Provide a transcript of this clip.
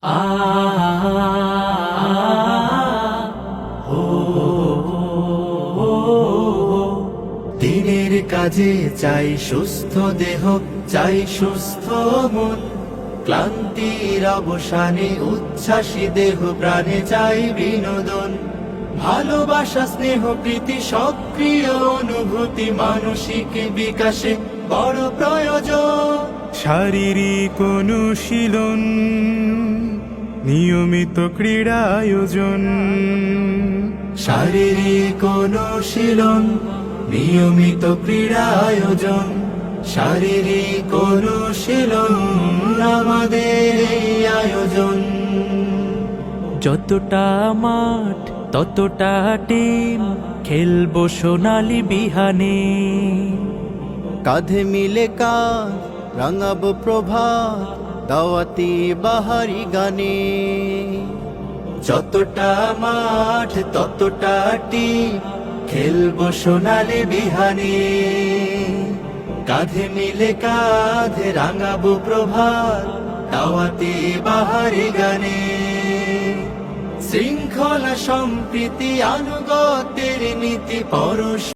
আ দিনের কাজে চাই সুস্থ দেহ, চাই সুস্থ মন, ক্লান্তির অবসানে উচ্ছ্বাসী দেহ প্রাণে চাই বিনোদন। ভালোবাসা, স্নেহ, প্রীতি, সক্রিয় অনুভূতি মানসিক বিকাশে বড় প্রয়োজন। শারীরিক অনুশীলন, নিয়মিত ক্রীড়া আয়োজন। শারীরিক অনুশীলন, নিয়মিত ক্রীড়া আয়োজন। শারীরিক অনুশীলন আমাদের এই আয়োজন। যতটা মাঠ ততটা টিম, খেলবো সোনালি বিহানে। কাঁধে মিলে কাঁধ রাঙাবো প্রভাত, দাওয়াতি বাহারি গানে। যতটা মাঠ ততটা টিম, খেলবো সোনালি বিহানে। কাঁধে মিলে কাঁধ রাঙাবো প্রভাত, দাওয়াতি বাহারি গানে। শৃঙ্খলা, সম্প্রীতি, আনুগত্যের নীতি পরশ